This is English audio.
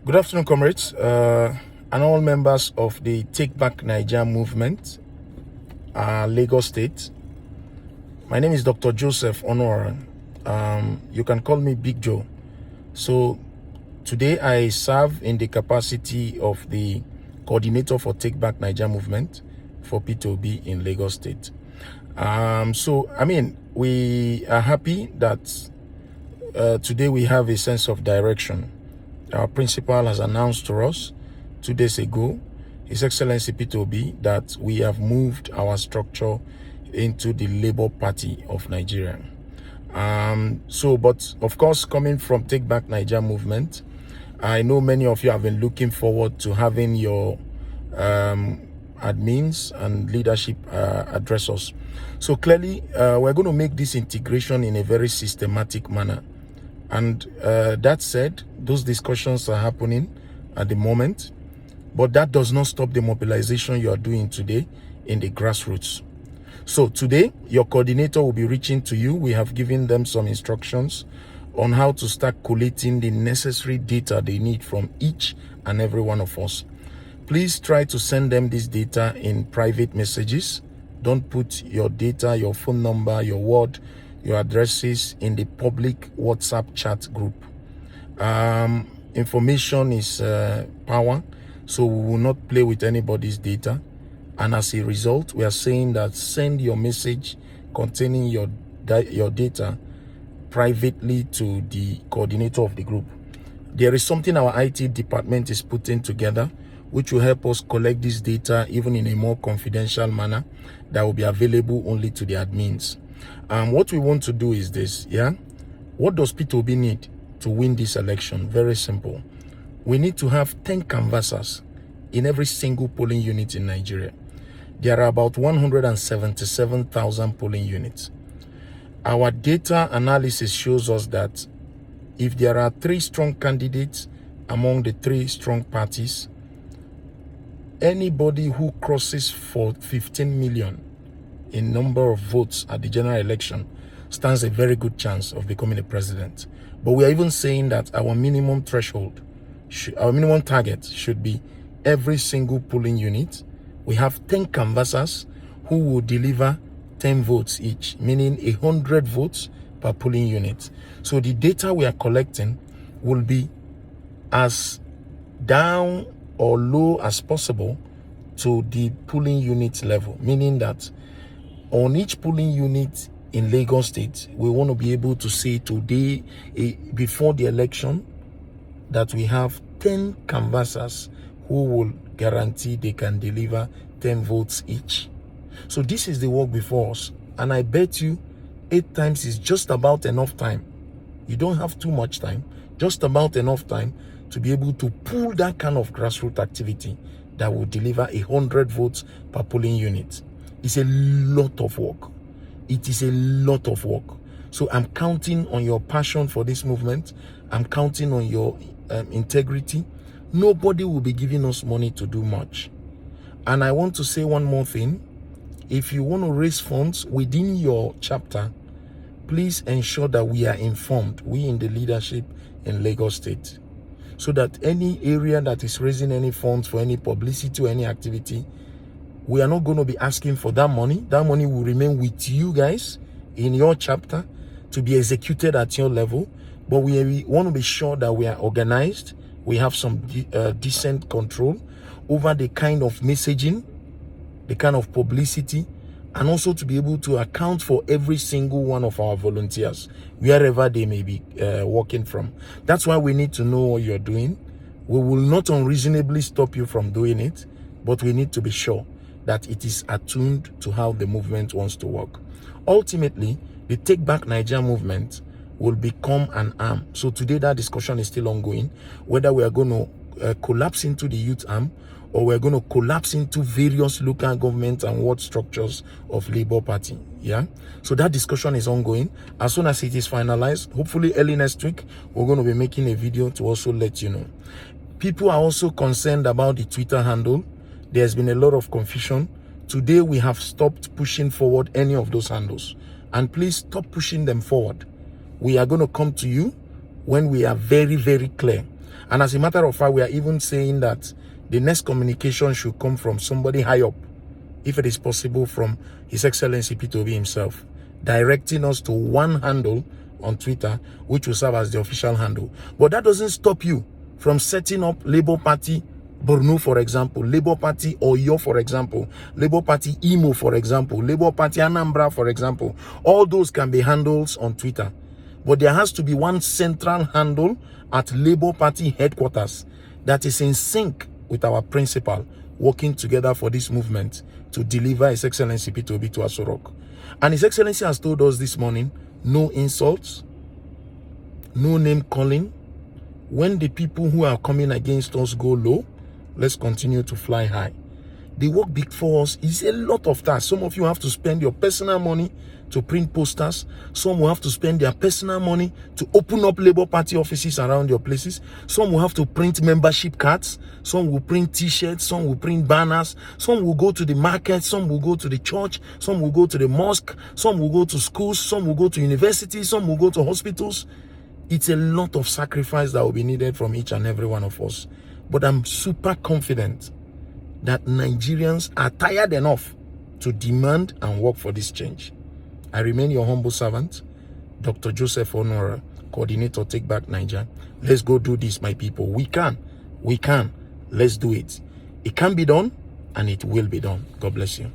Good afternoon, comrades, and all members of the TakeBackNaija movement, Lagos State. My name is Dr. Joseph Onuorah. You can call me Big Joe. So today I serve in the capacity of the coordinator for TakeBackNaija movement for Peter Obi in Lagos State. We are happy that today we have a sense of direction. Our principal has announced to us 2 days ago, His Excellency Peter Obi, that we have moved our structure into the Labour Party of Nigeria. But of course, coming from TakeBackNaija movement, I know many of you have been looking forward to having your admins and leadership address us. So clearly, we're going to make this integration in a very systematic manner. And that said, those discussions are happening at the moment, but that does not stop the mobilization you are doing today in the grassroots. So today, your coordinator will be reaching to you. We have given them some instructions on how to start collating the necessary data they need from each and every one of us. Please try to send them this data in private messages. Don't put your data, your phone number, your word, your addresses in the public WhatsApp chat group. Information is power, so we will not play with anybody's data. And as a result, we are saying that send your message containing your data privately to the coordinator of the group. There is something our IT department is putting together which will help us collect this data even in a more confidential manner that will be available only to the admins. What we want to do is this, What does Peter Obi need to win this election? Very simple. We need to have 10 canvassers in every single polling unit in Nigeria. There are about 177,000 polling units. Our data analysis shows us that if there are 3 strong candidates among the 3 strong parties, anybody who crosses for 15 million in number of votes at the general election stands a very good chance of becoming a president. But we are even saying that our minimum threshold, our minimum target should be every single polling unit. We have 10 canvassers who will deliver 10 votes each, meaning 100 votes per polling unit. So the data we are collecting will be as down or low as possible to the polling unit level, meaning that on each polling unit in Lagos State, we want to be able to say today, before the election, that we have 10 canvassers who will guarantee they can deliver 10 votes each. So this is the work before us. And I bet you 8 times is just about enough time. You don't have too much time, just about enough time to be able to pull that kind of grassroots activity that will deliver 100 votes per polling unit. It's a lot of work. It is a lot of work. So I'm counting on your passion for this movement. I'm counting on your integrity. Nobody will be giving us money to do much. And I want to say one more thing. If you want to raise funds within your chapter, please ensure that we are informed, we in the leadership in Lagos State, so that any area that is raising any funds for any publicity or any activity, we are not going to be asking for that money. That money will remain with you guys in your chapter to be executed at your level. But we want to be sure that we are organized. We have some decent control over the kind of messaging, the kind of publicity, and also to be able to account for every single one of our volunteers, wherever they may be working from. That's why we need to know what you're doing. We will not unreasonably stop you from doing it, but we need to be sure that it is attuned to how the movement wants to work. Ultimately, the TakeBackNaija movement will become an arm. So today that discussion is still ongoing, whether we are going to collapse into the youth arm or we're going to collapse into various local government and ward structures of Labour Party. So that discussion is ongoing. As soon as it is finalized, hopefully early next week, we're going to be making a video to also let you know. People are also concerned about the Twitter handle. There's been a lot of confusion. Today we have stopped pushing forward any of those handles, and please stop pushing them forward. We are going to come to you when we are very, very clear. And as a matter of fact, we are even saying that the next communication should come from somebody high up, if it is possible from His Excellency Peter Obi himself, directing us to one handle on Twitter, which will serve as the official handle. But that doesn't stop you from setting up Labour Party Borno, for example, Labour Party Oyo, for example, Labour Party Imo, for example, Labour Party Anambra, for example. All those can be handles on Twitter. But there has to be one central handle at Labour Party headquarters that is in sync with our principle, working together for this movement to deliver His Excellency Peter Obi to Aso Rock. And His Excellency has told us this morning, no insults, no name calling. When the people who are coming against us go low, let's continue to fly high. The work before us is a lot of tasks. Some of you have to spend your personal money to print posters. Some will have to spend their personal money to open up Labour Party offices around your places. Some will have to print membership cards. Some will print t-shirts. Some will print banners. Some will go to the market. Some will go to the church. Some will go to the mosque. Some will go to schools. Some will go to universities. Some will go to hospitals. It's a lot of sacrifice that will be needed from each and every one of us. But I'm super confident that Nigerians are tired enough to demand and work for this change. I remain your humble servant, Dr. Joseph Onuorah, coordinator TakeBackNaija. Let's go do this, my people. We can. Let's do it. It can be done, and it will be done. God bless you.